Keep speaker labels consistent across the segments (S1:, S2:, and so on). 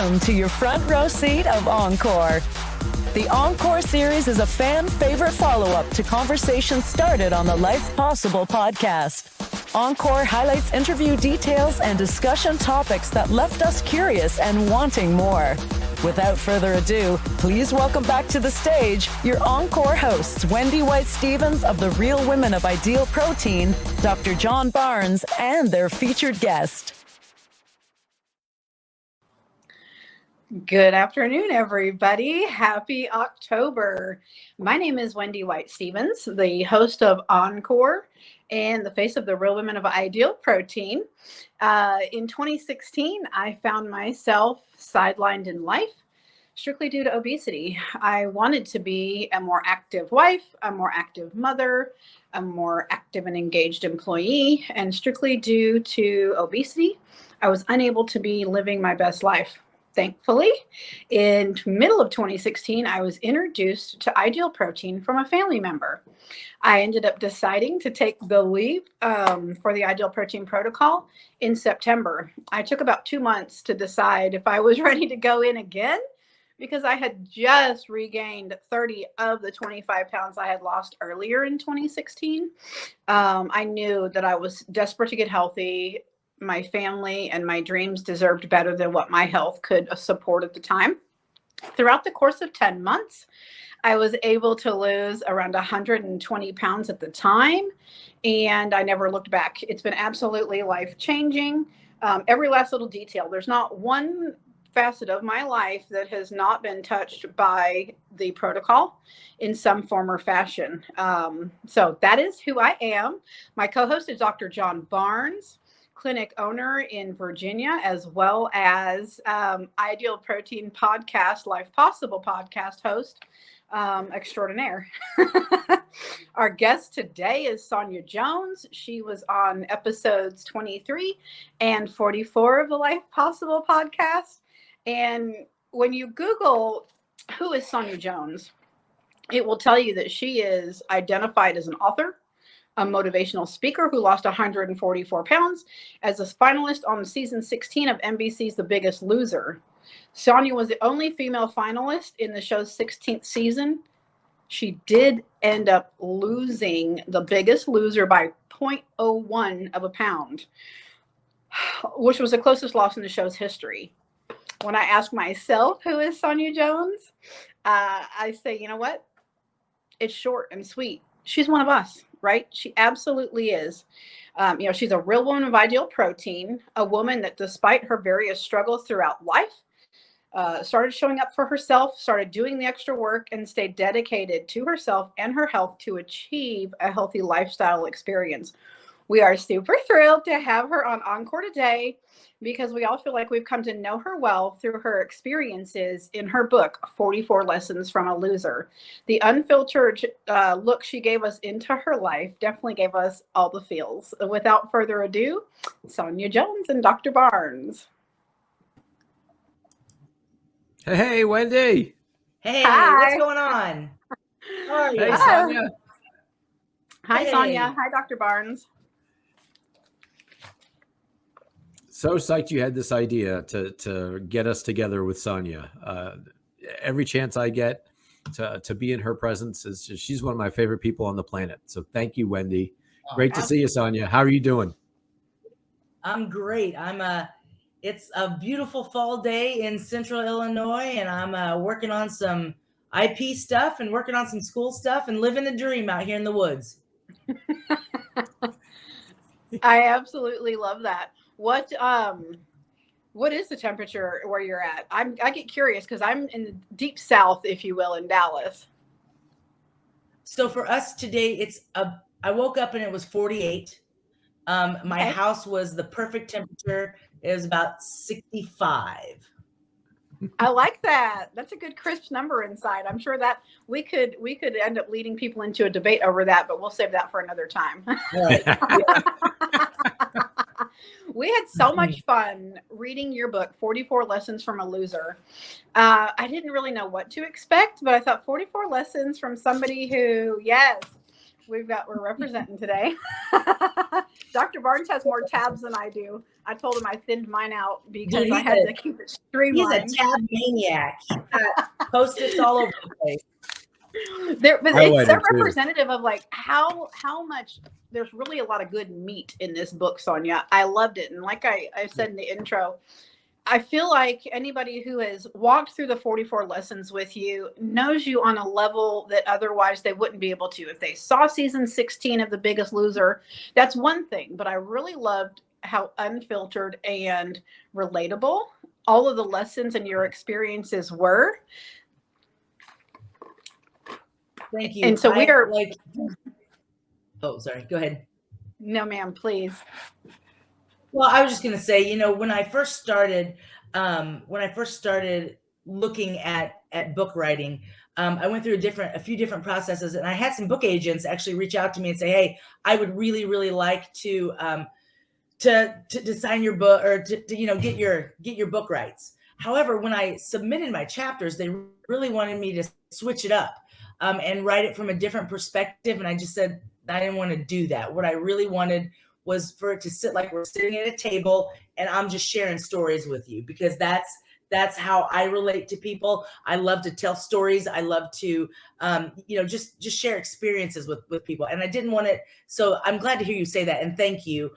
S1: welcome to your front row seat of Encore. The Encore series is a fan favorite follow-up to conversations started on the Life Possible podcast. Encore highlights interview details and discussion topics that left us curious and wanting more. Without further ado, please welcome back to the stage your Encore hosts, Wendy White-Stevens of the Real Women of Ideal Protein, Dr. John Barnes, and their featured guest.
S2: Good afternoon, everybody. Happy October. My name is Wendy White-Stevens, the host of Encore and the face of the Real Women of Ideal Protein. In 2016, I found myself sidelined in life strictly due to obesity. I wanted to be a more active wife, a more active mother, a more active and engaged employee, and strictly due to obesity, I was unable to be living my best life. Thankfully, in middle of 2016, I was introduced to Ideal Protein from a family member. I ended up deciding to take the leap for the Ideal Protein protocol in September. I took about 2 months to decide if I was ready to go in again because I had just regained 30 of the 25 pounds I had lost earlier in 2016. I knew that I was desperate to get healthy. My family and my dreams deserved better than what my health could support at the time. Throughout the course of 10 months, I was able to lose around 120 pounds at the time, and I never looked back. It's been absolutely life-changing. Every last little detail. There's not one facet of my life that has not been touched by the protocol in some form or fashion. So that is who I am. My co-host is Dr. John Barnes, clinic owner in Virginia, as well as Ideal Protein podcast, Life Possible podcast host extraordinaire. Our guest today is Sonya Jones. She was on episodes 23 and 44 of the Life Possible podcast. And when you Google who is Sonya Jones, it will tell you that she is identified as an author, a motivational speaker who lost 144 pounds as a finalist on season 16 of NBC's The Biggest Loser. Sonya was the only female finalist in the show's 16th season. She did end up losing The Biggest Loser by 0.01 of a pound, which was the closest loss in the show's history. When I ask myself who is Sonya Jones, I say, you know what? It's short and sweet. She's one of us. Right? She absolutely is. She's a real woman of ideal protein, a woman that despite her various struggles throughout life, started showing up for herself, started doing the extra work, and stayed dedicated to herself and her health to achieve a healthy lifestyle experience. We are super thrilled to have her on Encore today because we all feel like we've come to know her well through her experiences in her book, 44 Lessons from a Loser. The unfiltered look she gave us into her life definitely gave us all the feels. Without further ado, Sonya Jones and Dr. Barnes.
S3: Hey, Wendy.
S4: Hey,
S2: Hi.
S4: what's going on? How are you?
S3: Hey, Sonya.
S2: Hi,
S4: Hey.
S2: Sonya. Hi, Dr. Barnes.
S3: So psyched you had this idea to get us together with Sonya. Every chance I get to be in her presence is just, she's one of my favorite people on the planet. So thank you, Wendy. Great to see you, Sonya. How are you doing?
S4: I'm great. It's a beautiful fall day in Central Illinois, and I'm working on some IP stuff and working on some school stuff and living the dream out here in the woods.
S2: I absolutely love that. What is the temperature where you're at? I get curious because I'm in the deep south, if you will, in Dallas.
S4: So for us today, I woke up and it was 48. My house was the perfect temperature. It was about 65.
S2: I like that. That's a good crisp number inside. I'm sure that we could end up leading people into a debate over that, but we'll save that for another time.
S4: Right. Yeah.
S2: We had so much fun reading your book, 44 Lessons from a Loser. I didn't really know what to expect, but I thought 44 lessons from somebody who, yes, We're representing today. Dr. Barnes has more tabs than I do. I told him I thinned mine out because I had to keep it streamlined.
S4: He's a tab maniac. He's got Post-its all over the place.
S2: But it's so representative of like how much there's really a lot of good meat in this book, Sonya. I loved it. And like I said in the intro, I feel like anybody who has walked through the 44 lessons with you knows you on a level that otherwise they wouldn't be able to. If they saw season 16 of The Biggest Loser, that's one thing. But I really loved how unfiltered and relatable all of the lessons and your experiences were.
S4: Thank you.
S2: And so we are
S4: like, oh, sorry. Go ahead.
S2: No, ma'am, please.
S4: Well, I was just going to say, you know, when I first started looking at book writing, I went through a few different processes, and I had some book agents actually reach out to me and say, "Hey, I would really, really like to sign your book or to you know get your book rights." However, when I submitted my chapters, they really wanted me to switch it up and write it from a different perspective, and I just said I didn't want to do that. What I really wanted was for it to sit like we're sitting at a table and I'm just sharing stories with you, because that's how I relate to people. I love to tell stories. I love to, just share experiences with people. And I didn't want it. So I'm glad to hear you say that. And thank you.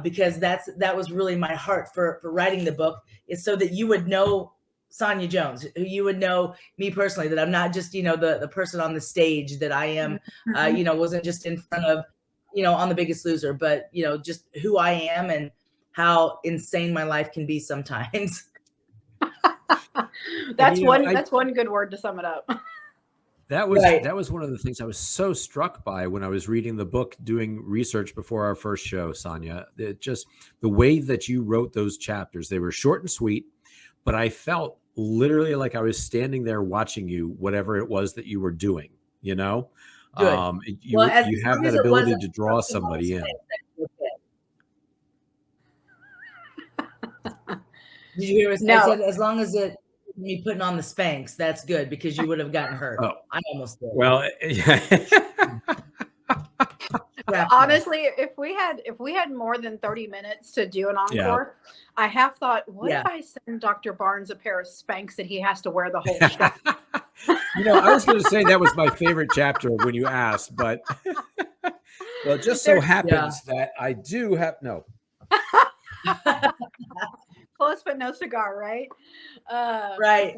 S4: Because that was really my heart for writing the book, is so that you would know Sonya Jones, you would know me personally, that I'm not just, the person on the stage, that I am, wasn't just in front of, on The Biggest Loser, but, just who I am and how insane my life can be sometimes.
S2: That's one good word to sum it up.
S3: That was one of the things I was so struck by when I was reading the book, doing research before our first show, Sonya. Just the way that you wrote those chapters, they were short and sweet, but I felt literally like I was standing there watching you, whatever it was that you were doing, you have that ability to draw somebody in.
S4: Did you hear what I said? As long as it me putting on the Spanx, that's good, because you would have gotten hurt.
S3: Oh,
S4: I almost did.
S3: Well,
S2: honestly, if we had more than 30 minutes to do an encore, I have thought, what if I send Dr. Barnes a pair of Spanx that he has to wear the whole show?
S3: I was going to say that was my favorite chapter when you asked, but well, it just so happens that I do have
S2: Close but no cigar, right?
S4: Right.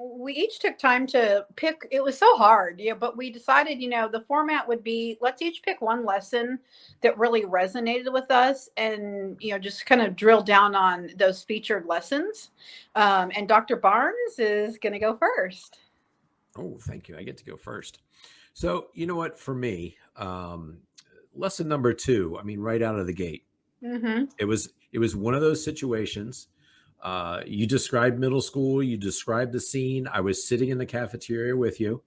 S2: We each took time to pick. It was so hard, but we decided, the format would be, let's each pick one lesson that really resonated with us, and just kind of drill down on those featured lessons. And Dr. Barnes is going to go first.
S3: Oh, thank you. I get to go first. So, you know what? For me, lesson number 2. I mean, right out of the gate, it was one of those situations. You described middle school. You described the scene. I was sitting in the cafeteria with you.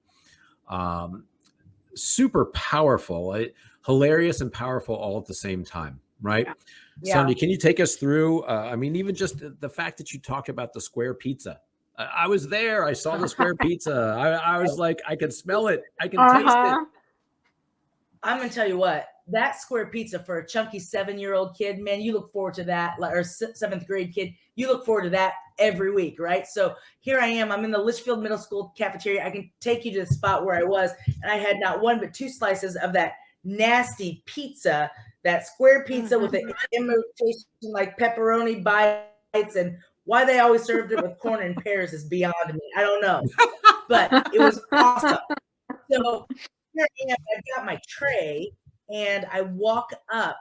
S3: Super powerful, hilarious and powerful all at the same time, right? Yeah. Sonya, can you take us through? Even just the fact that you talked about the square pizza. I was there. I saw the square pizza. I was like, I can smell it. I can taste it.
S4: I'm going to tell you what. That square pizza for a chunky 7-year-old kid, man, you look forward to that, or 7th grade kid, you look forward to that every week, right? So here I am, I'm in the Litchfield Middle School cafeteria. I can take you to the spot where I was, and I had not one but 2 slices of that nasty pizza, that square pizza with the imitation like pepperoni bites, and why they always served it with corn and pears is beyond me. I don't know, but it was awesome. So here I am, I've got my tray, and I walk up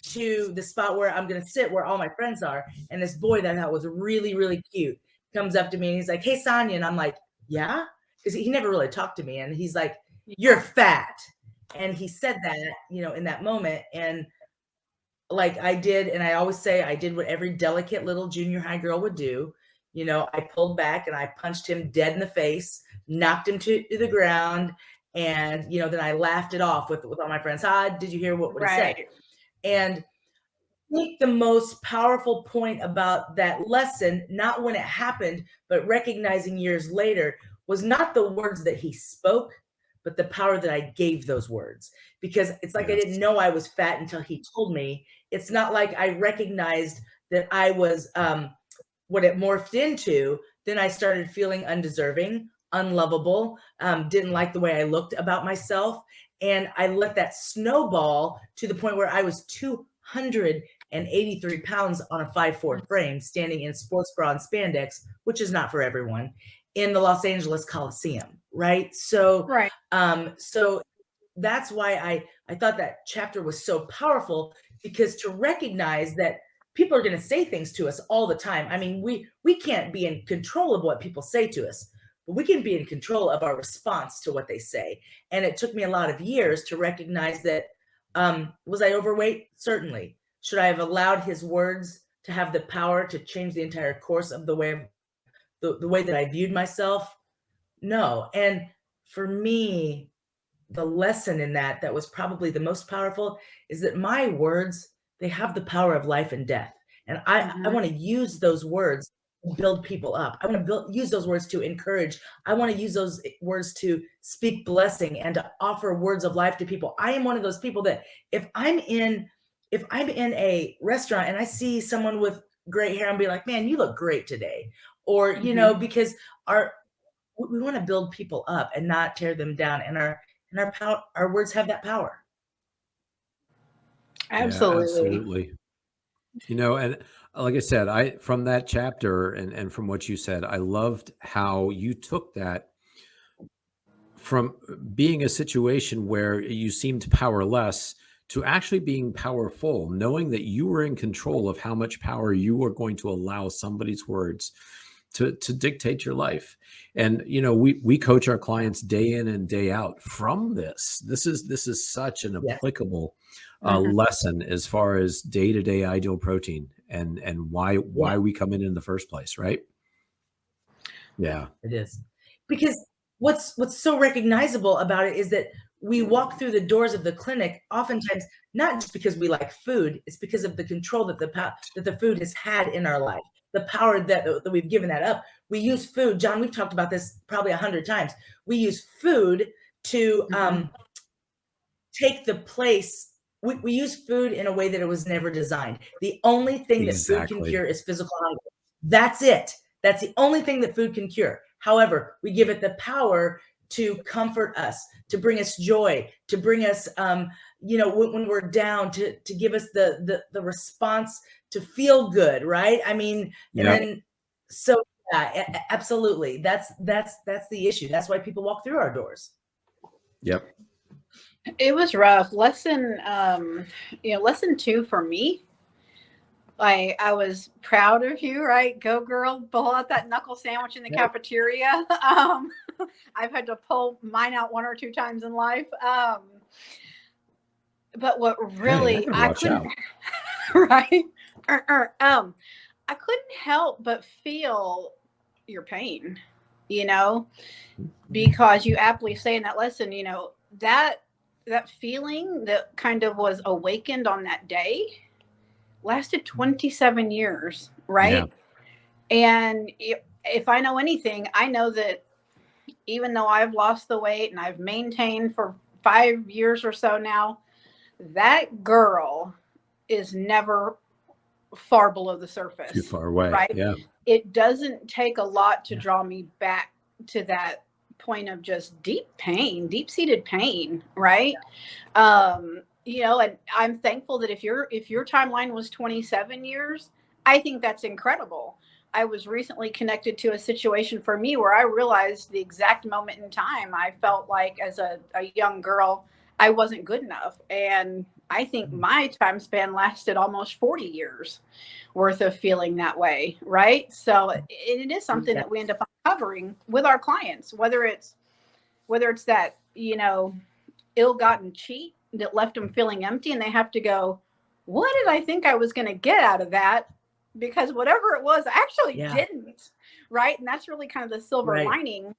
S4: to the spot where I'm going to sit, where all my friends are. And this boy that I thought was really, really cute comes up to me and he's like, "Hey, Sonya." And I'm like, "Yeah?" Because he never really talked to me. And he's like, "You're fat." And he said that, in that moment. And like I did, and I always say I did what every delicate little junior high girl would do. I pulled back and I punched him dead in the face, knocked him to the ground. And, then I laughed it off with all my friends. Did you hear what I said? And I think the most powerful point about that lesson, not when it happened, but recognizing years later, was not the words that he spoke, but the power that I gave those words. Because it's like, I
S3: Yes.
S4: didn't know I was fat until he told me. It's not like I recognized that I was what it morphed into. Then I started feeling undeserving, unlovable, didn't like the way I looked about myself. And I let that snowball to the point where I was 283 pounds on a 5'4" frame, standing in sports bra and spandex, which is not for everyone, in the Los Angeles Coliseum, right? So,
S2: Right.
S4: so that's why I thought that chapter was so powerful, because to recognize that people are going to say things to us all the time. I mean, we can't be in control of what people say to us, but we can be in control of our response to what they say. And it took me a lot of years to recognize that. Was I overweight? Certainly. Should I have allowed his words to have the power to change the entire course of the way that I viewed myself? No. And for me, the lesson in that was probably the most powerful is that my words, they have the power of life and death. And I want to use those words to build people up. I want to use those words to encourage. I want to use those words to speak blessing and to offer words of life to people. I am one of those people that if I'm in a restaurant and I see someone with gray hair, I'm be like, man, you look great today. Or, you know, because we want to build people up and not tear them down. And our words have that power.
S2: Absolutely.
S3: Yeah, absolutely. You know, and like I said, from that chapter and from what you said, I loved how you took that from being a situation where you seemed powerless to actually being powerful, knowing that you were in control of how much power you were going to allow somebody's words to dictate your life. And, you know, we coach our clients day in and day out from this. This is such an applicable lesson as far as day-to-day ideal protein and why we come in the first place. Right. Yeah,
S4: it is. Because what's so recognizable about it is that we walk through the doors of the clinic oftentimes not just because we like food, it's because of the control that the food has had in our life, the power that we've given that up. We use food, John, we've talked about this probably 100 times. We use food to take the place. We use food in a way that it was never designed. The only thing that food can cure is physical hunger. That's it. That's the only thing that food can cure. However, we give it the power to comfort us, to bring us joy, to bring us, you know, when we're down, to give us the response to feel good, right? I mean, and then so yeah, absolutely. That's the issue. That's why people walk through our doors.
S3: Yep.
S2: It was rough. Lesson 2 for me. I was proud of you, right? Go girl, pull out that knuckle sandwich in the cafeteria. I've had to pull mine out 1 or 2 times in life. But what really I couldn't, right? I couldn't help but feel your pain, you know, because you aptly say in that lesson, you know, that feeling that kind of was awakened on that day lasted 27 years, right? Yeah. And if I know anything, I know that even though I've lost the weight and I've maintained for 5 years or so now, that girl is never far below the surface.
S3: Too far away.
S2: Right?
S3: Yeah.
S2: It doesn't take a lot to draw me back to that point of just deep pain, deep-seated pain, right? You know, and I'm thankful that if your timeline was 27 years, I think that's incredible. I was recently connected to a situation for me where I realized the exact moment in time I felt like as a young girl, I wasn't good enough. And I think my time span lasted almost 40 years worth of feeling that way, right? So it is something that we end up uncovering with our clients, whether it's that, you know, ill-gotten cheat that left them feeling empty and they have to go, what did I think I was going to get out of that? Because whatever it was, I actually didn't, right? And that's really kind of the silver lining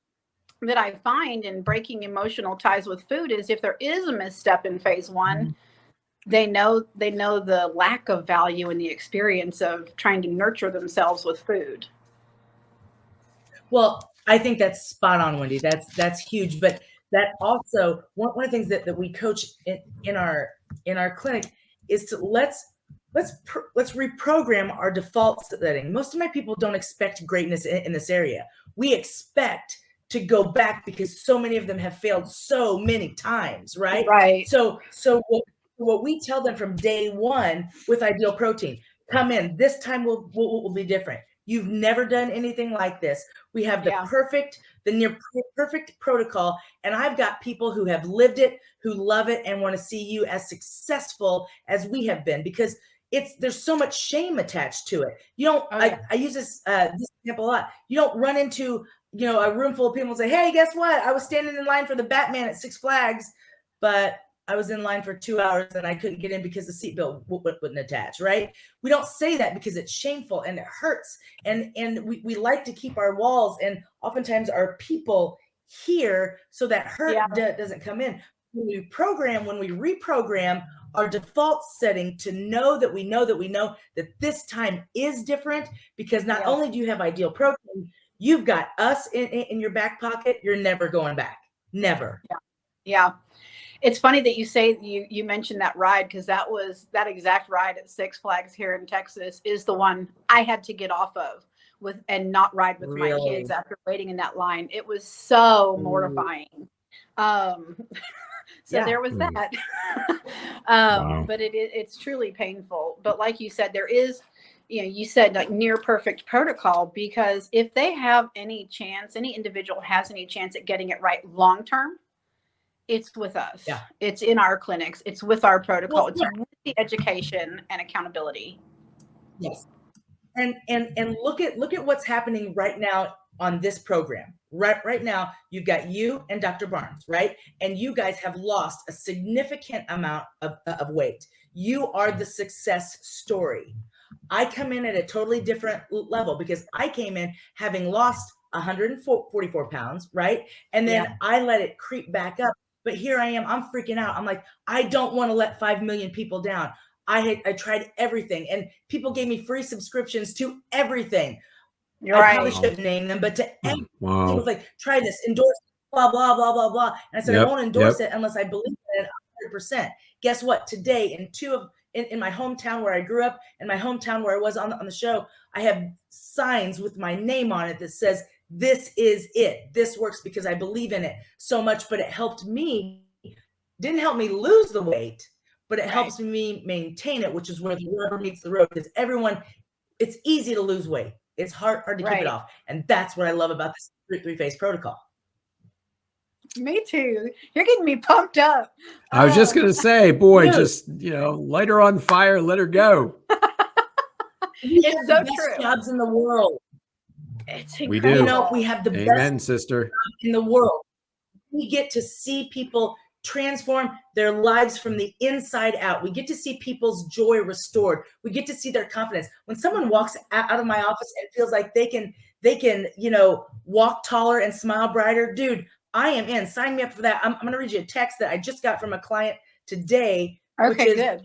S2: that I find in breaking emotional ties with food is if there is a misstep in phase 1, they know the lack of value in the experience of trying to nurture themselves with food.
S4: Well, I think that's spot on, Wendy. That's huge. But that also one of the things that we coach in our clinic is to let's reprogram our default setting. Most of my people don't expect greatness in this area. We expect to go back because so many of them have failed so many times, right?
S2: Right.
S4: So what we tell them from day one with Ideal Protein, come in, this time will be different. You've never done anything like this. We have the near perfect protocol. And I've got people who have lived it, who love it, and want to see you as successful as we have been, because there's so much shame attached to it. You don't, I use this example a lot. You don't run into, a room full of people and say, hey, guess what? I was standing in line for the Batman at Six Flags, but I was in line for 2 hours and I couldn't get in because the seatbelt wouldn't attach, right? We don't say that because it's shameful and it hurts. And we like to keep our walls and oftentimes our people here so that hurt doesn't come in. When we reprogram our default setting to know that we know that this time is different, because not only do you have Ideal Protein, you've got us in your back pocket. You're never going back. Never.
S2: Yeah. It's funny that you say you mentioned that ride, because that exact ride at Six Flags here in Texas is the one I had to get off of and not ride with my kids after waiting in that line. It was so mortifying. So there was that. But it's truly painful. But like you said, there is, you said like near perfect protocol, because if they have any individual has any chance at getting it right long term, it's with us. Yeah. It's in our clinics. It's with our protocol. It's with the education and accountability.
S4: Yes. And look at what's happening right now on this program. Right now, you've got you and Dr. Barnes, right? And you guys have lost a significant amount of weight. You are the success story. I come in at a totally different level because I came in having lost 144 pounds, right? And then I let it creep back up. But here I am, I'm freaking out. I'm like, I don't want to let 5 million people down. I tried everything, and people gave me free subscriptions to everything. I probably shouldn't name them, but to everything. It was like, try this, endorse, blah, blah, blah, blah, blah. And I said, I won't endorse it unless I believe in it 100%. Guess what? Today, in my hometown where I grew up, and my hometown where I was on the show, I have signs with my name on it that says, this is it. This works because I believe in it so much. But it helped me, didn't help me lose the weight, but it helps me maintain it, which is where the rubber meets the road. Because it's easy to lose weight. It's hard to keep it off. And that's what I love about this three-phase protocol.
S2: Me too. You're getting me pumped up.
S3: I was just going to say, boy, just, light her on fire, let her go.
S2: It's so true.
S4: Jobs in the world.
S2: It's
S3: incredible.
S2: We do.
S4: We have the
S3: Amen,
S4: best
S3: sister.
S4: in the world. We get to see people transform their lives from the inside out. We get to see people's joy restored. We get to see their confidence. When someone walks out of my office and feels like they can, walk taller and smile brighter, dude, I am in. Sign me up for that. I'm going to read you a text that I just got from a client today, which is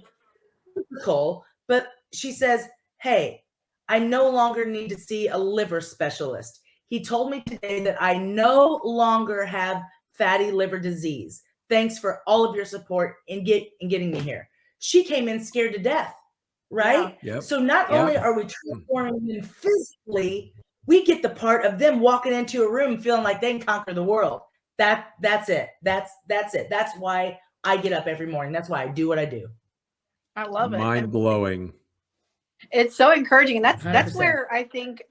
S4: typical, but she says, hey, I no longer need to see a liver specialist. He told me today that I no longer have fatty liver disease. Thanks for all of your support in getting me here. She came in scared to death, right?
S3: Yeah. Yep.
S4: So not only are we transforming them physically, we get the part of them walking into a room feeling like they can conquer the world. That's it. That's it. That's why I get up every morning. That's why I do what I do.
S2: I love it.
S3: Mind blowing.
S2: It's so encouraging. And that's
S4: 100%.
S2: where I think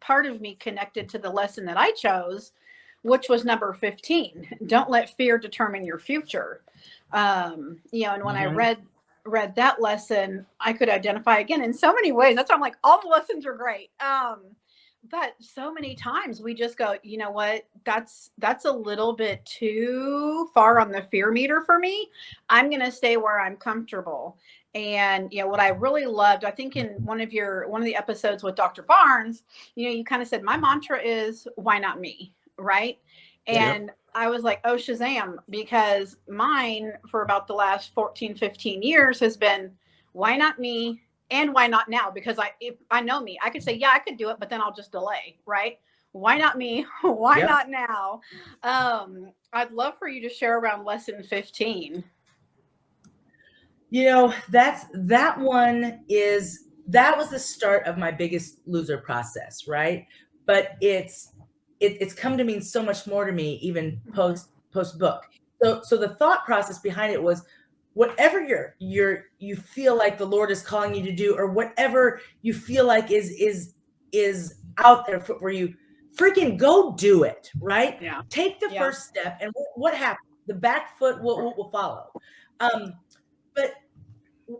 S2: part of me connected to the lesson that I chose, which was number 15. Don't let fear determine your future. And when I read that lesson, I could identify again in so many ways. That's why I'm like, all the lessons are great. But so many times we just go, you know what, that's a little bit too far on the fear meter for me. I'm going to stay where I'm comfortable. And, what I really loved, I think in one of the episodes with Dr. Barnes, you kind of said, my mantra is, why not me? Right. And I was like, oh, Shazam, because mine for about the last 14, 15 years has been, why not me? And why not now? Because if I know me, I could say, yeah, I could do it, but then I'll just delay. Right. Why not me? Why
S3: Yeah.
S2: not now? I'd love for you to share around lesson 15.
S4: That was the start of my Biggest Loser process, right? But it's come to mean so much more to me even post book. So the thought process behind it was, whatever you feel like the Lord is calling you to do, or whatever you feel like is out there for you, freaking go do it, right?
S2: Yeah.
S4: Take the first step, and what happens? The back foot will follow. But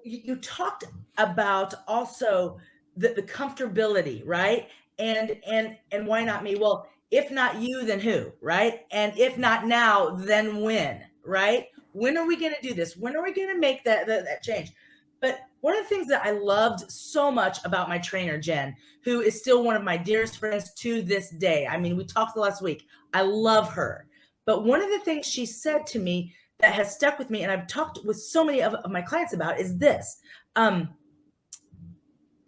S4: you talked about also the comfortability, right? And why not me? Well, if not you, then who, right? And if not now, then when, right? When are we going to do this? When are we going to make that change? But one of the things that I loved so much about my trainer, Jen, who is still one of my dearest friends to this day. I mean, we talked last week. I love her. But one of the things she said to me that has stuck with me, and I've talked with so many of my clients about, is this.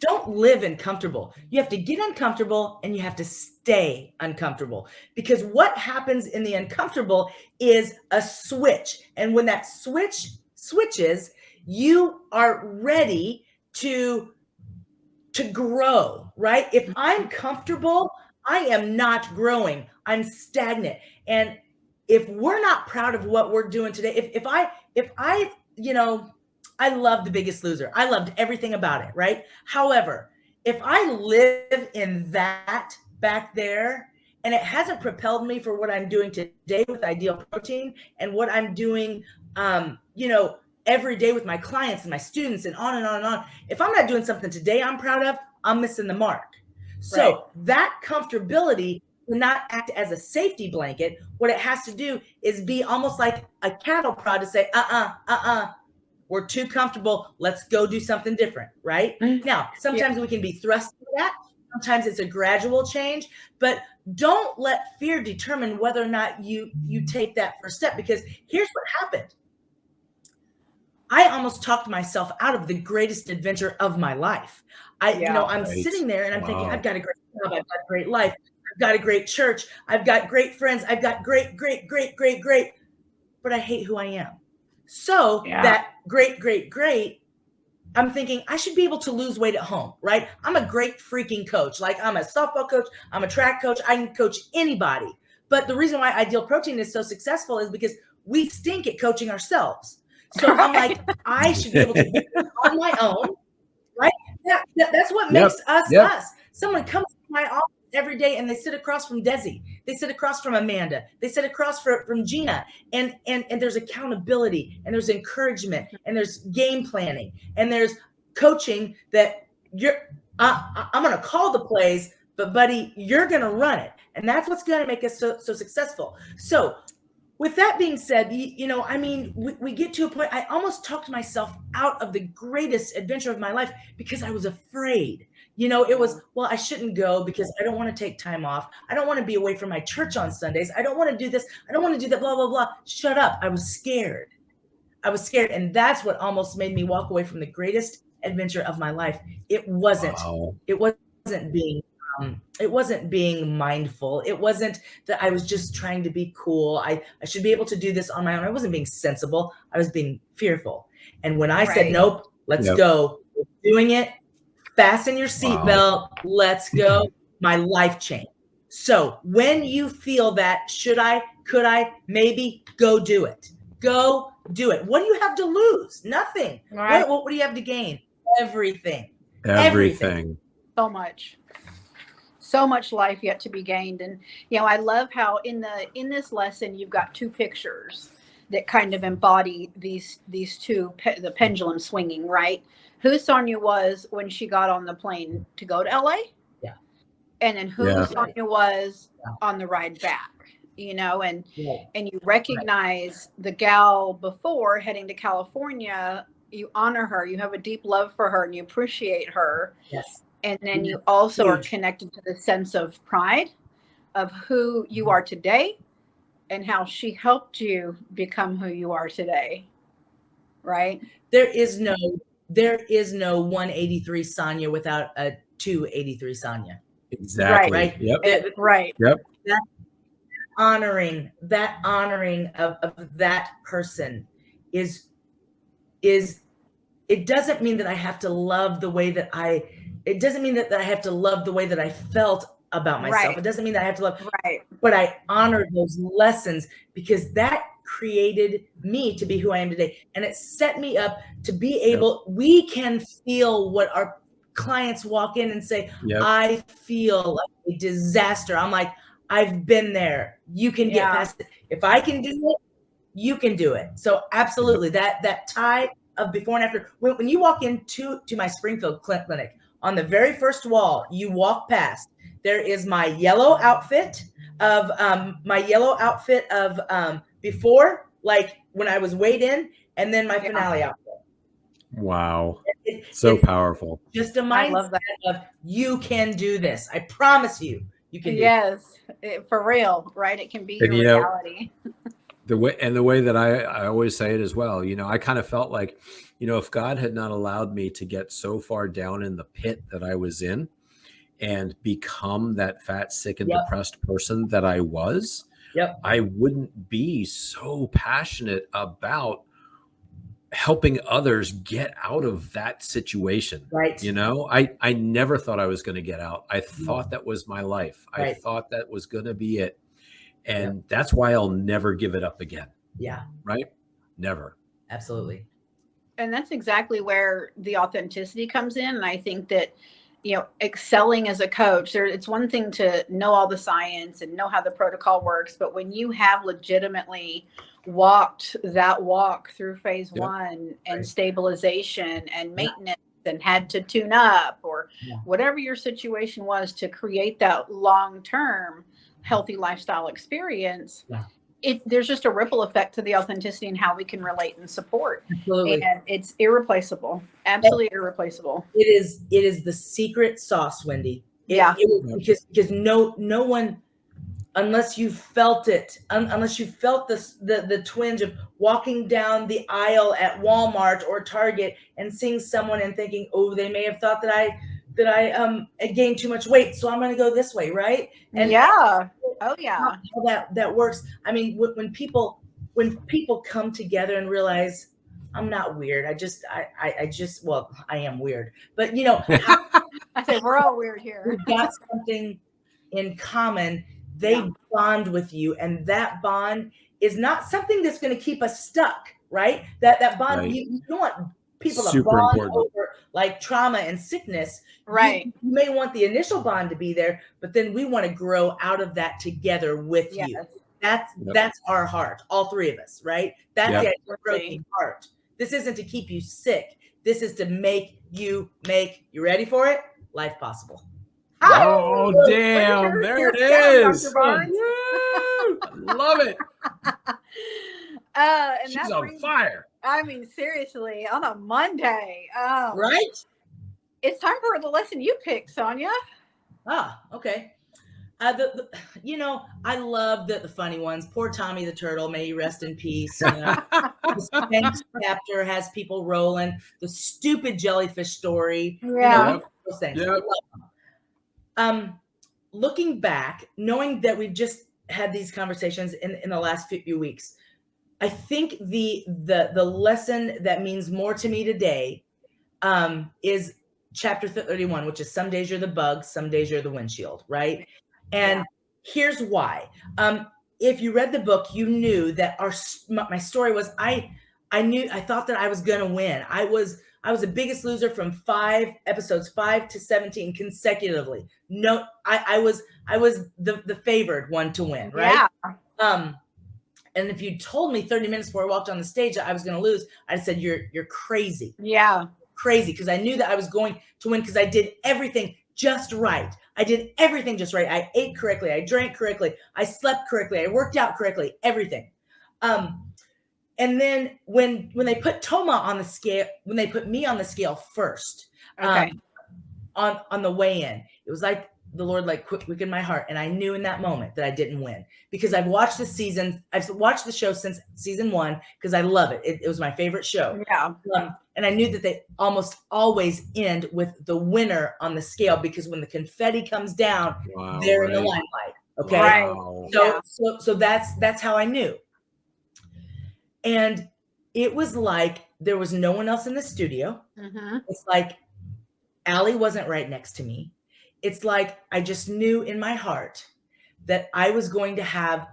S4: Don't live uncomfortable. You have to get uncomfortable, and you have to stay uncomfortable, because what happens in the uncomfortable is a switch. And when that switch switches, you are ready to grow, right? If I'm comfortable, I am not growing. I'm stagnant. And if we're not proud of what we're doing today, if I, I love The Biggest Loser. I loved everything about it, right? However, if I live in that back there, and it hasn't propelled me for what I'm doing today with Ideal Protein, and what I'm doing, every day with my clients and my students, and on and on and on. If I'm not doing something today I'm proud of, I'm missing the mark. So that comfortability will not act as a safety blanket. What it has to do is be almost like a cattle prod to say, we're too comfortable. Let's go do something different, right? Now, sometimes we can be thrust to that. Sometimes it's a gradual change, but don't let fear determine whether or not you take that first step, because here's what happened. I almost talked myself out of the greatest adventure of my life. I'm sitting there and I'm thinking, I've got a great job. I've got a great life. I've got a great church. I've got great friends. I've got great, but I hate who I am. So that great, I'm thinking I should be able to lose weight at home, right? I'm a great freaking coach. Like, I'm a softball coach. I'm a track coach. I can coach anybody. But the reason why Ideal Protein is so successful is because we stink at coaching ourselves. So I'm like, I should be able to do it on my own, right? That's what makes us us. Someone comes to my office every day and they sit across from Desi. They sit across from Amanda. They sit across from Gina. And there's accountability, and there's encouragement, and there's game planning, and there's coaching that I'm going to call the plays, but buddy, you're going to run it. And that's what's going to make us so successful. So with that being said, we get to a point, I almost talked myself out of the greatest adventure of my life because I was afraid. It was, well, I shouldn't go because I don't want to take time off. I don't want to be away from my church on Sundays. I don't want to do this. I don't want to do that, blah, blah, blah. Shut up. I was scared. And that's what almost made me walk away from the greatest adventure of my life. It wasn't being mindful. It wasn't that I was just trying to be cool. I should be able to do this on my own. I wasn't being sensible. I was being fearful. And when I said, nope, let's go, we're doing it, fasten your seatbelt, let's go, my life changed. So when you feel that, should I, could I, maybe, go do it. Go do it. What do you have to lose? Nothing. Right. What do you have to gain? Everything.
S2: So much life yet to be gained. And I love how in this lesson you've got two pictures that kind of embody these two, the pendulum swinging, right? Who Sonya was when she got on the plane to go to LA, and then who Sonya was on the ride back, and you recognize the gal before heading to California. You honor her, you have a deep love for her, and you appreciate her. And then you also are connected to the sense of pride of who you are today and how she helped you become who you are today. Right?
S4: There is no 183 Sonya without a 283 Sonya.
S3: Exactly.
S4: Right.
S3: Yep.
S2: Right.
S3: Yep.
S4: That honoring of that person is it doesn't mean that I have to love the way that it doesn't mean that I have to love the way that I felt about myself.
S2: Right.
S4: It doesn't mean that I have to love,
S2: Right.
S4: but I honor those lessons because that created me to be who I am today. And it set me up to be able, we can feel what our clients walk in and say, I feel like a disaster. I'm like, I've been there. You can get past it. If I can do it, you can do it. So absolutely, that tie of before and after. When you walk into my Springfield clinic, on the very first wall you walk past, there is my yellow outfit of before, like when I was weighed in, and then my finale outfit.
S3: Wow. So powerful.
S4: Just a mindset of you can do this. I promise you, you can do
S2: this. For real, right? It can be your reality.
S3: The way that I always say it as well, I kind of felt like, if God had not allowed me to get so far down in the pit that I was in and become that fat, sick, and depressed person that I was, I wouldn't be so passionate about helping others get out of that situation.
S4: Right.
S3: I never thought I was going to get out. I thought that was my life. I thought that was going to be it. And that's why I'll never give it up again.
S4: Yeah.
S3: Right? Never.
S4: Absolutely.
S2: And that's exactly where the authenticity comes in. And I think that, excelling as a coach, it's one thing to know all the science and know how the protocol works. But when you have legitimately walked that walk through phase one and stabilization and maintenance and had to tune up or whatever your situation was to create that long-term healthy lifestyle experience, there's just a ripple effect to the authenticity and how we can relate and support.
S4: Absolutely.
S2: And it's irreplaceable. Absolutely irreplaceable.
S4: It is the secret sauce, Wendy. Because no one, unless you felt it, unless you felt the twinge of walking down the aisle at Walmart or Target and seeing someone and thinking, oh, they may have thought that I gained too much weight, so I'm going to go this way, right? And how that works. I mean, when people come together and realize I'm not weird. I am weird, but
S2: I say we're all weird here.
S4: We've got something in common. They bond with you, and that bond is not something that's going to keep us stuck, right? That bond, you don't want people to bond over like trauma and sickness.
S2: Right.
S4: You may want the initial bond to be there, but then we want to grow out of that together with you. That's our heart, all three of us, right? That's the broken heart. This isn't to keep you sick. This is to make you ready for it? Life possible.
S3: Oh, damn. There it is.
S2: Dr. Barnes.
S3: Love it.
S2: And
S3: she's on fire.
S2: I mean, seriously, on a Monday.
S4: Right?
S2: It's time for the lesson you picked, Sonya.
S4: Okay. I love the funny ones. Poor Tommy the turtle, may he rest in peace. The Spanx chapter has people rolling. The stupid jellyfish story. Those things. Looking back, knowing that we've just had these conversations in the last few weeks, I think the lesson that means more to me today is chapter 31, which is some days you're the bug, some days you're the windshield, right? And here's why. If you read the book, you knew that my story was I thought that I was going to win. I was the biggest loser from episodes 5 to 17 consecutively. No, I was the favored one to win, right? Yeah. And if you told me 30 minutes before I walked on the stage that I was going to lose, I said, you're crazy.
S2: Yeah.
S4: Crazy. Because I knew that I was going to win because I did everything just right. I did everything just right. I ate correctly. I drank correctly. I slept correctly. I worked out correctly. Everything. And then when they put Toma on the scale, when they put me on the scale first, on the weigh-in, it was like the Lord like quickened my heart. And I knew in that moment that I didn't win, because I've watched the season. I've watched the show since season 1 because I love it. It was my favorite show.
S2: Yeah.
S4: And I knew that they almost always end with the winner on the scale, because when the confetti comes down, they're in the limelight. Okay.
S2: Right.
S4: So that's how I knew. And it was like there was no one else in the studio.
S2: Mm-hmm.
S4: It's like Allie wasn't right next to me. It's like I just knew in my heart that I was going to have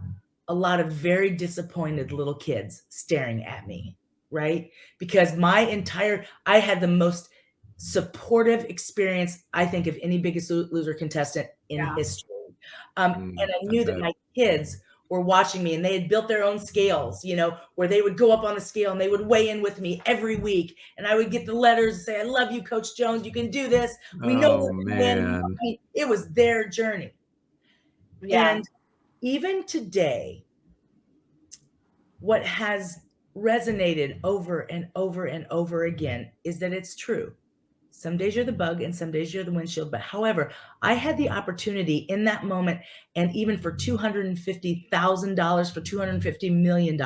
S4: a lot of very disappointed little kids staring at me, right? Because I had the most supportive experience, I think, of any Biggest Loser contestant in history. And I knew that my kids were watching me, and they had built their own scales, where they would go up on the scale and they would weigh in with me every week. And I would get the letters and say, I love you, Coach Jones. You can do this. We know man. It was their journey. Yeah. And even today, what has resonated over and over and over again is that it's true. Some days you're the bug and some days you're the windshield. But however, I had the opportunity in that moment, and even for $250,000, for $250 million,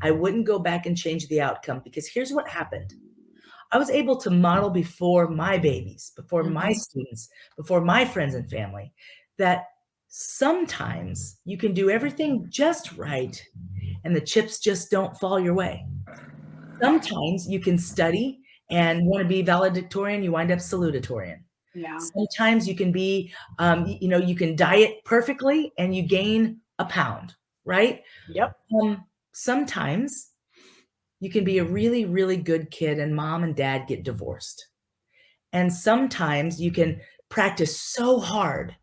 S4: I wouldn't go back and change the outcome, because here's what happened. I was able to model before my babies, before my students, before my friends and family, that sometimes you can do everything just right and the chips just don't fall your way. Sometimes you can study and want to be valedictorian, you wind up salutatorian.
S2: Yeah.
S4: Sometimes you can be, you can diet perfectly and you gain a pound, right?
S2: Yep.
S4: Sometimes you can be a really, really good kid and mom and dad get divorced. And sometimes you can practice so hard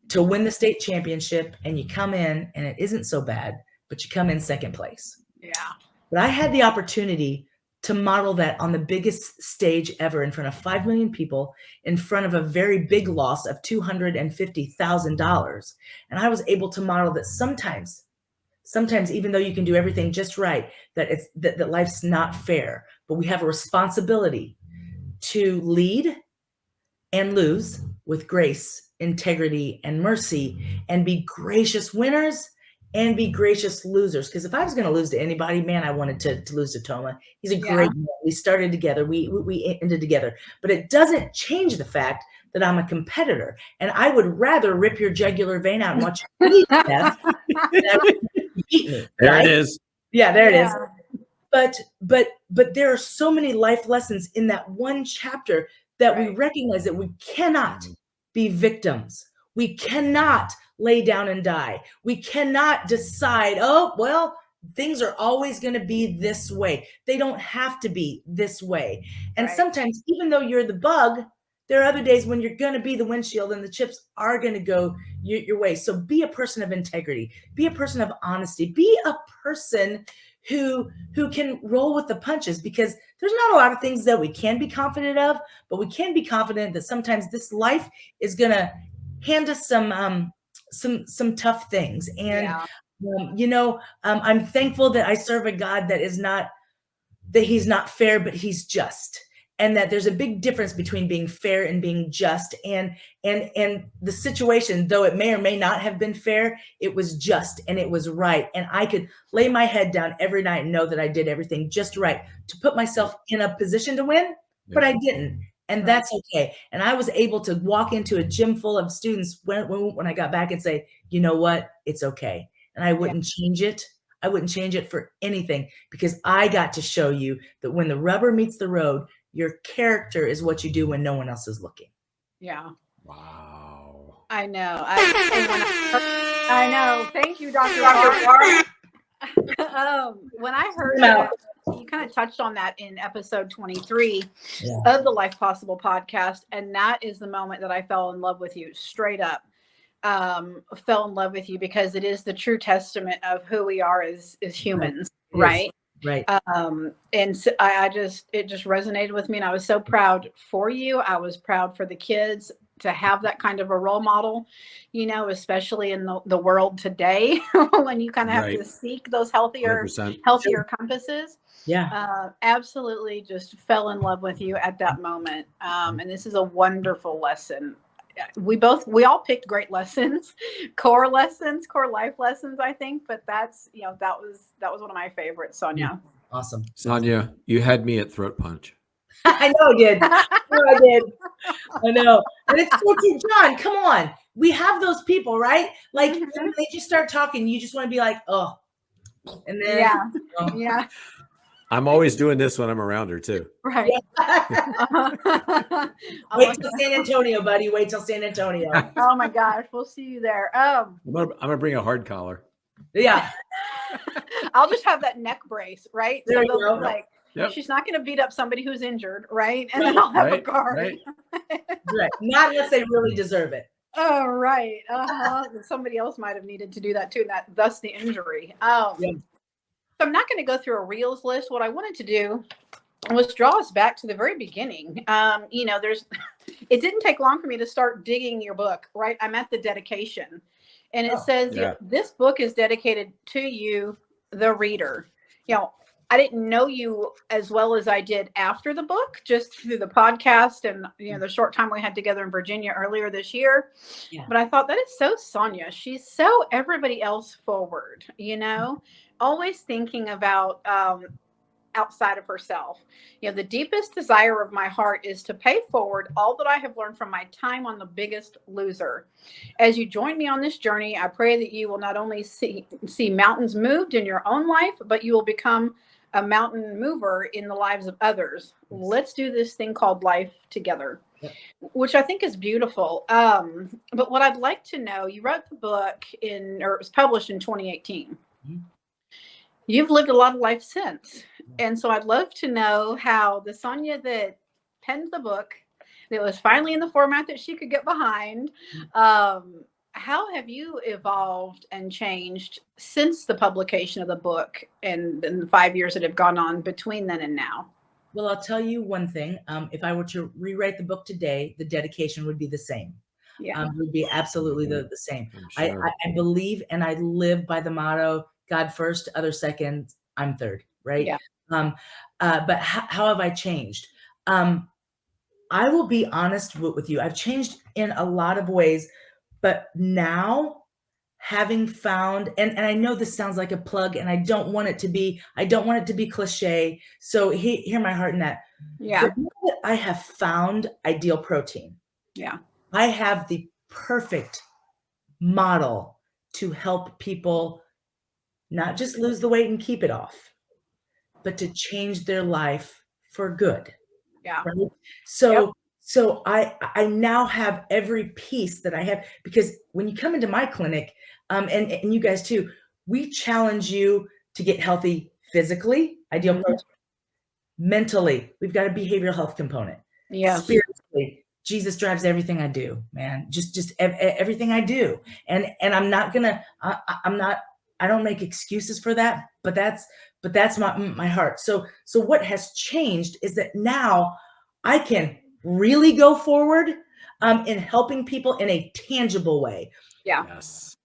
S4: to win the state championship and you come in and it isn't so bad, but you come in second place.
S2: Yeah.
S4: But I had the opportunity to model that on the biggest stage ever, in front of 5 million people, in front of a very big loss of $250,000. And I was able to model that sometimes, even though you can do everything just right, that life's not fair, but we have a responsibility to lead and lose with grace, integrity, and mercy, and be gracious winners and be gracious losers. Because if I was going to lose to anybody, man, I wanted to lose to Toma. He's a great man. We started together. We ended together. But it doesn't change the fact that I'm a competitor. And I would rather rip your jugular vein out and watch you bleed to death than I would beat me.
S3: There it is.
S4: Yeah, there it is. But there are so many life lessons in that one chapter that we recognize that we cannot be victims. We cannot lay down and die. We cannot decide, oh, well, things are always going to be this way. They don't have to be this way. And sometimes, even though you're the bug, there are other days when you're going to be the windshield and the chips are going to go your way. So be a person of integrity. Be a person of honesty. Be a person who can roll with the punches, because there's not a lot of things that we can be confident of, but we can be confident that sometimes this life is going to hand us some tough things. And, I'm thankful that I serve a God that he's not fair, but he's just. And that there's a big difference between being fair and being just. And the situation, though it may or may not have been fair, it was just and it was right. And I could lay my head down every night and know that I did everything just right to put myself in a position to win, but I didn't. And that's okay. And I was able to walk into a gym full of students when I got back and say, you know what, it's okay. And I wouldn't change it. I wouldn't change it for anything, because I got to show you that when the rubber meets the road, your character is what you do when no one else is looking.
S2: Yeah.
S3: Wow.
S2: I know. I know. Thank you, Dr. Barr. When I heard that, you kind of touched on that in episode 23 of the Life Possible podcast. And that is the moment that I fell in love with you, straight up. Fell in love with you because it is the true testament of who we are as humans, right?
S4: Right.
S2: And so it just resonated with me, and I was so proud for you. I was proud for the kids to have that kind of a role model, especially in the world today when you kind of have to seek those healthier compasses. Yeah. Absolutely just fell in love with you at that moment. And this is a wonderful lesson. we all picked great lessons, core life lessons, I think. But that's, that was one of my favorites, Sonya.
S4: Awesome.
S3: Sonya, you had me at throat punch.
S4: I know I did. I know. And it's so true. John, come on. We have those people, right? Like when they just start talking, you just want to be like, oh. And then
S2: yeah.
S3: I'm always doing this when I'm around her too.
S2: Right.
S4: Wait till San Antonio, buddy. Wait till San Antonio.
S2: Oh my gosh, we'll see you there.
S3: I'm gonna bring a hard collar.
S4: Yeah.
S2: I'll just have that neck brace, right?
S4: There you go.
S2: Like,
S3: Yep.
S2: She's not going to beat up somebody who's injured, right? And then I'll have a guard.
S3: Right.
S4: Right. Not unless they really deserve it.
S2: Oh, right. Somebody else might have needed to do that too. Thus the injury. So I'm not going to go through a reels list. What I wanted to do was draw us back to the very beginning. It didn't take long for me to start digging your book, right? I'm at the dedication, and it says, this book is dedicated to you, the reader. I didn't know you as well as I did after the book, just through the podcast and, the short time we had together in Virginia earlier this year. Yeah. But I thought, that is so Sonya. She's so everybody else forward, always thinking about outside of herself. The deepest desire of my heart is to pay forward all that I have learned from my time on The Biggest Loser. As you join me on this journey, I pray that you will not only see mountains moved in your own life, but you will become a mountain mover in the lives of others. Let's do this thing called life together, which I think is beautiful. But what I'd like to know, you wrote the book it was published in 2018. Mm-hmm. You've lived a lot of life since. And so I'd love to know how the Sonya that penned the book, that was finally in the format that she could get behind, how have you evolved and changed since the publication of the book and the 5 years that have gone on between then and now?
S4: Well, I'll tell you one thing. If I were to rewrite the book today, the dedication would be the same. Yeah. It would be absolutely the same. Sure. I believe and I live by the motto, God first, other second, I'm third, right? Yeah. But how have I changed? I will be honest with you. I've changed in a lot of ways. But now, having found, and I know this sounds like a plug, and I don't want it to be cliche. So hear my heart in that. Yeah. I have found Ideal Protein. Yeah. I have the perfect model to help people not just lose the weight and keep it off, but to change their life for good. Yeah. Right? So I now have every piece that I have, because when you come into my clinic, and you guys too, we challenge you to get healthy physically, Ideal Protein, mentally. We've got a behavioral health component. Yeah. Spiritually, Jesus drives everything I do, man. Just everything I do. And I'm not gonna, I don't make excuses for that, but that's my heart. So what has changed is that now I can really go forward in helping people in a tangible way. Yeah. Yes.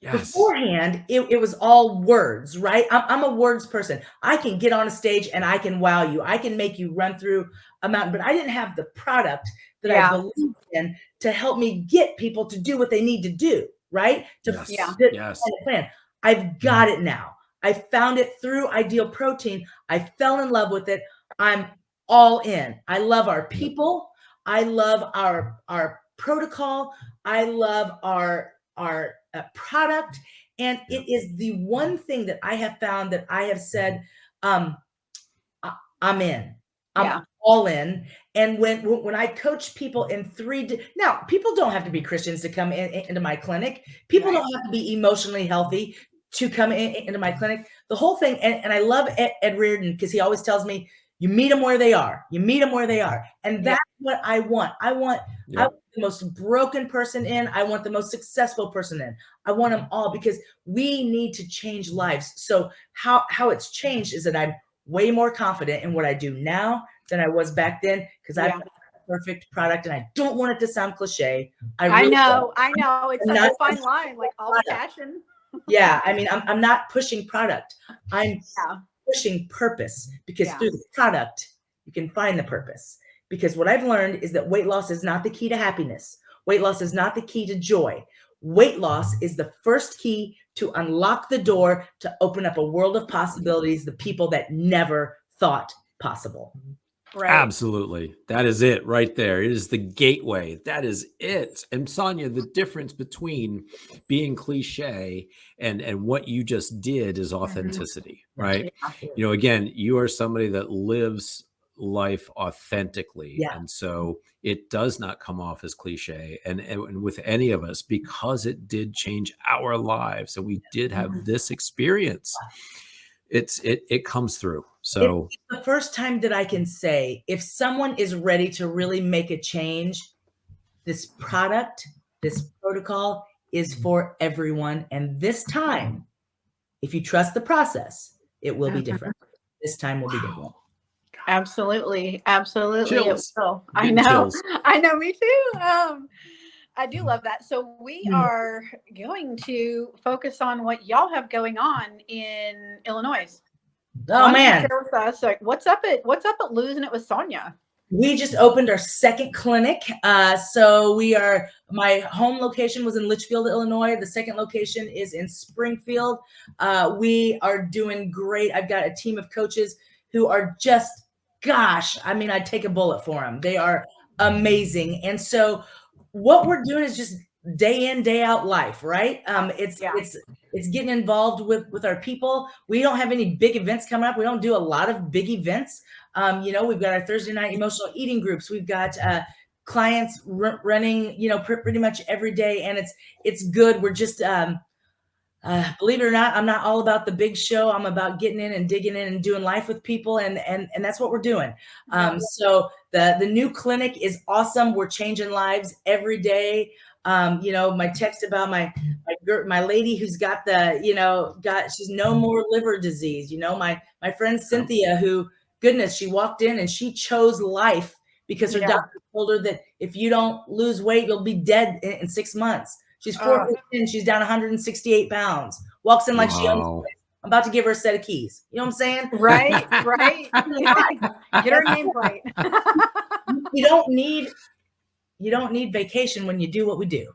S4: Beforehand, it was all words, right? I'm a words person. I can get on a stage and I can wow you. I can make you run through a mountain, but I didn't have the product that I believed in to help me get people to do what they need to do, right? Plan. I've got it now. I found it through Ideal Protein. I fell in love with it. I'm all in. I love our people. I love our protocol. I love our product. And it is the one thing that I have found that I have said, I'm in. I'm all in. And when I coach people in now, people don't have to be Christians to come into my clinic. People don't have to be emotionally healthy to come into my clinic. The whole thing, and I love Ed Reardon, because he always tells me, you meet them where they are. You meet them where they are. And that's what I want. I want the most broken person in. I want the most successful person in. I want them all, because we need to change lives. So how it's changed is that I'm way more confident in what I do now than I was back then, because I've got a perfect product, and I don't want it to sound cliche. I know.
S2: It's such a fine line, like all the passion.
S4: Yeah. I mean, I'm not pushing product. I'm pushing purpose, because through the product, you can find the purpose. Because what I've learned is that weight loss is not the key to happiness. Weight loss is not the key to joy. Weight loss is the first key to unlock the door to open up a world of possibilities, the people that never thought possible.
S2: Right.
S3: Absolutely. That is it right there. It is the gateway. That is it. And Sonya, the difference between being cliche and what you just did is authenticity, right? You know, again, you are somebody that lives life authentically.
S4: Yeah.
S3: And so it does not come off as cliche. And with any of us, because it did change our lives and we did have this experience, it comes through. So
S4: it's the first time that I can say, if someone is ready to really make a change, this product, this protocol is for everyone. And this time, if you trust the process, it will be different. This time will be different.
S2: Absolutely. Absolutely.
S3: Chills.
S2: I
S3: Getting
S2: know.
S3: chills.
S2: I know, me too. I do love that. So we are going to focus on what y'all have going on in Illinois.
S4: Oh man.
S2: Share with us, like, what's up at Losing It with Sonya?
S4: We just opened our second clinic. So my home location was in Litchfield, Illinois. The second location is in Springfield. We are doing great. I've got a team of coaches who are just, I'd take a bullet for them. They are amazing. And so what we're doing is just day in, day out life, right? It's getting involved with our people. We don't have any big events coming up. We don't do a lot of big events. We've got our Thursday night emotional eating groups. We've got clients running, pretty much every day, and it's good. We're just, believe it or not, I'm not all about the big show. I'm about getting in and digging in and doing life with people, and that's what we're doing. So the new clinic is awesome. We're changing lives every day. My text about my lady who's got she's no more liver disease. My friend Cynthia, who, goodness, she walked in and she chose life because her doctor told her that if you don't lose weight, you'll be dead in 6 months. She's 4 and she's down 168 pounds. Walks in like she owns it. I'm about to give her a set of keys. You know what I'm saying?
S2: Right. Get her name right.
S4: You don't need vacation when you do what we do.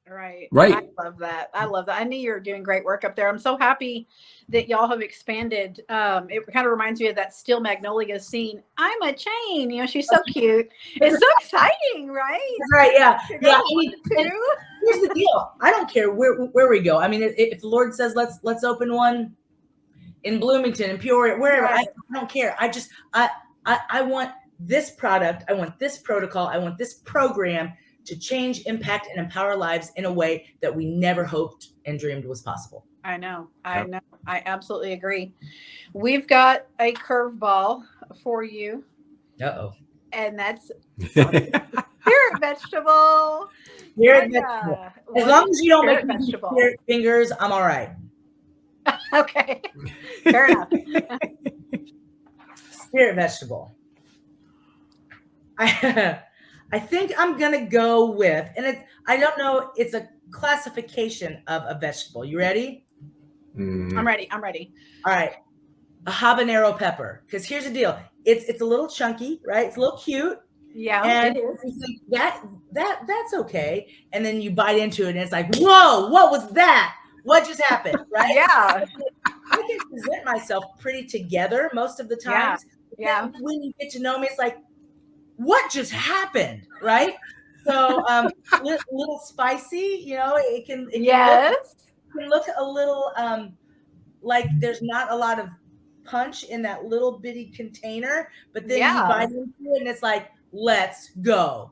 S2: Right.
S3: Right.
S2: I love that. I knew you were doing great work up there. I'm so happy that y'all have expanded. It kind of reminds me of that Steel Magnolia scene. I'm a chain. She's so cute. It's so exciting, right?
S4: Right. Yeah. Yeah.
S2: Here's
S4: the deal. I don't care where we go. I mean, if the Lord says let's open one in Bloomington, in Peoria, wherever, right. I don't care. I want this product. I want this protocol. I want this program to change, impact, and empower lives in a way that we never hoped and dreamed was possible.
S2: I know. I absolutely agree. We've got a curveball for you.
S4: Uh-oh.
S2: And that's spirit vegetable.
S4: Spirit vegetable. As long as you don't make me spirit fingers, I'm all right.
S2: Okay. Fair enough.
S4: Spirit vegetable. I think I'm going to go with, and I don't know, it's a classification of a vegetable. You ready?
S2: I'm ready.
S4: All right. A habanero pepper. Because here's the deal. It's a little chunky, right? It's a little cute.
S2: Yeah,
S4: and
S2: it is.
S4: You think that's okay. And then you bite into it and it's like, whoa, what was that? What just happened? Right?
S2: Yeah.
S4: I can present myself pretty together most of the times.
S2: Yeah.
S4: When you get to know me, it's like, what just happened? Right? So little spicy, it can look a little like there's not a lot of punch in that little bitty container, but then you bite into it and it's like, let's go.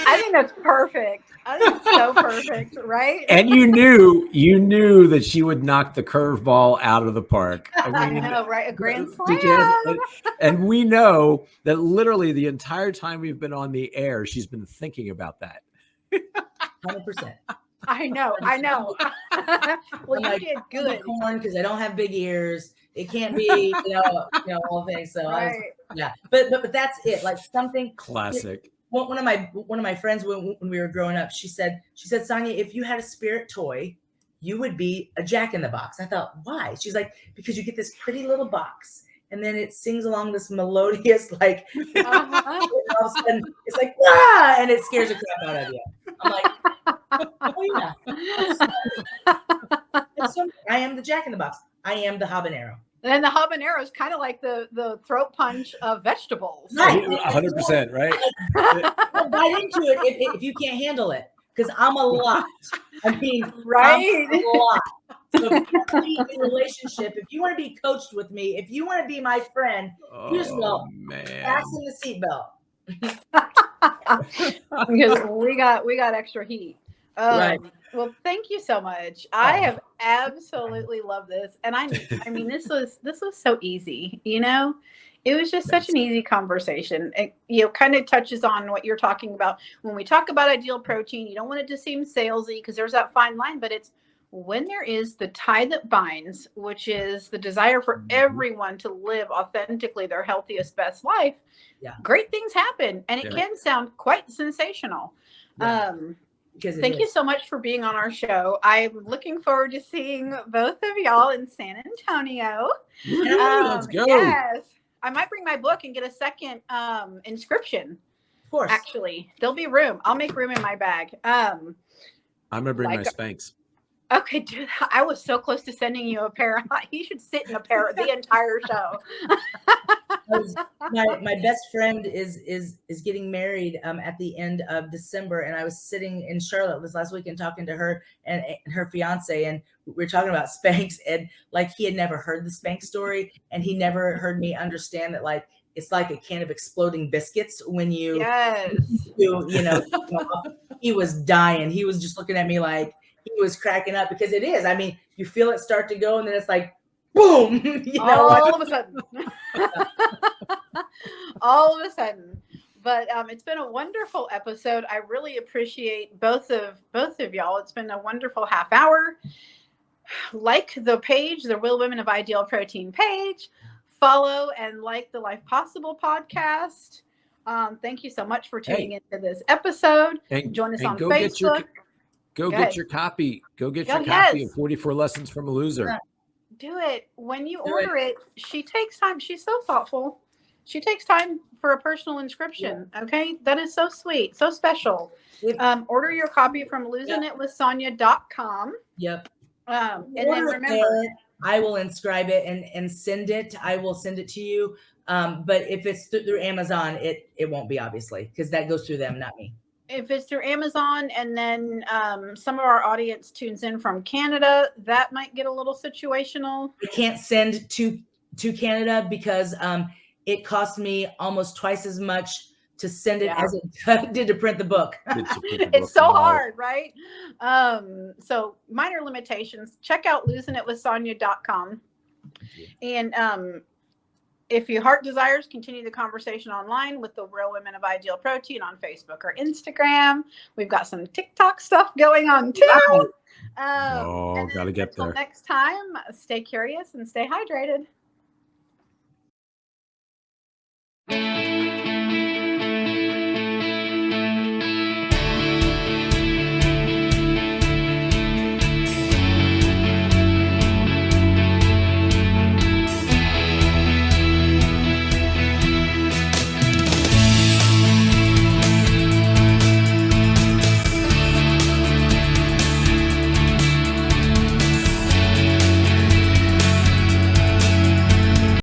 S2: I think that's perfect. I think it's so perfect, right?
S3: And you knew that she would knock the curveball out of the park.
S2: I know, right? A grand slam.
S3: And we know that literally the entire time we've been on the air, she's been thinking about that.
S4: 100%.
S2: I know. Well, you did good.
S4: Corn, because I don't have big ears. It can't be, all things. So right. But that's it. Like something
S3: classic.
S4: One of my friends when we were growing up, she said, Sonya, if you had a spirit toy, you would be a Jack in the Box. I thought, why? She's like, because you get this pretty little box, and then it sings along this melodious, like,
S2: Uh-huh.
S4: all of a sudden, it's like, ah, and it scares the crap out of you. I'm like, oh yeah. I am the Jack in the Box. I am the habanero.
S2: And then the habanero is kind of like the throat punch of vegetables.
S4: Right.
S3: 100%, right?
S4: Don't bite into it if you can't handle it, because I'm a lot. I mean,
S2: Right?
S4: I'm a lot. So if you want to be in a relationship, if you want to be coached with me, if you want to be my friend, here's
S3: Oh, man.
S4: fasten the seatbelt.
S2: Because we got extra heat.
S4: Right.
S2: Well, thank you so much. I have absolutely loved this, and I mean, this was so easy. You know, it was just such an easy conversation. It, kind of touches on what you're talking about when we talk about ideal protein. You don't want it to seem salesy because there's that fine line, but it's when there is the tie that binds, which is the desire for everyone to live authentically their healthiest, best life.
S4: Yeah.
S2: Great things happen, and it can sound quite sensational.
S4: Yeah.
S2: Thank you so much for being on our show. I'm looking forward to seeing both of y'all in San Antonio.
S3: Let's go.
S2: Yes. I might bring my book and get a second inscription.
S4: Of course.
S2: Actually, there'll be room. I'll make room in my bag.
S3: I'm going to bring my Spanx.
S2: Okay, dude, I was so close to sending you a pair. He should sit in a pair the entire show.
S4: My best friend is getting married at the end of December, and I was sitting in Charlotte this last week and talking to her and her fiance, and we were talking about Spanx, and like he had never heard the Spanx story, and he never heard me understand that like it's like a can of exploding biscuits when you he was dying. He was just looking at me like he was cracking up, because it is. I mean, you feel it start to go, and then it's like boom,
S2: all of a sudden. All of a sudden. But it's been a wonderful episode. I really appreciate both of y'all. It's been a wonderful half hour. Like the page, the Real Women of Ideal Protein page. Follow and like the Life Possible podcast. Thank you so much for tuning into this episode. Join us on Facebook.
S3: Go get your copy. Go get your copy of 44 Lessons from a Loser.
S2: Do it. When you order it, she takes time. She's so thoughtful. She takes time for a personal inscription. Yeah. Okay. That is so sweet. So special. Order your copy from losinitwithsonya.com.
S4: Yep.
S2: And then remember,
S4: I will inscribe it and send it. I will send it to you. But if it's through Amazon, it won't be, obviously, because that goes through them, not me.
S2: If it's through Amazon, and then some of our audience tunes in from Canada, that might get a little situational.
S4: I can't send to Canada because it cost me almost twice as much to send it as it did to print the book.
S2: It's so hard, right? So minor limitations. Check out losinitwithsonya.com. And if your heart desires, continue the conversation online with the Real Women of Ideal Protein on Facebook or Instagram. We've got some TikTok stuff going on too.
S3: Gotta get there.
S2: Until next time, stay curious and stay hydrated.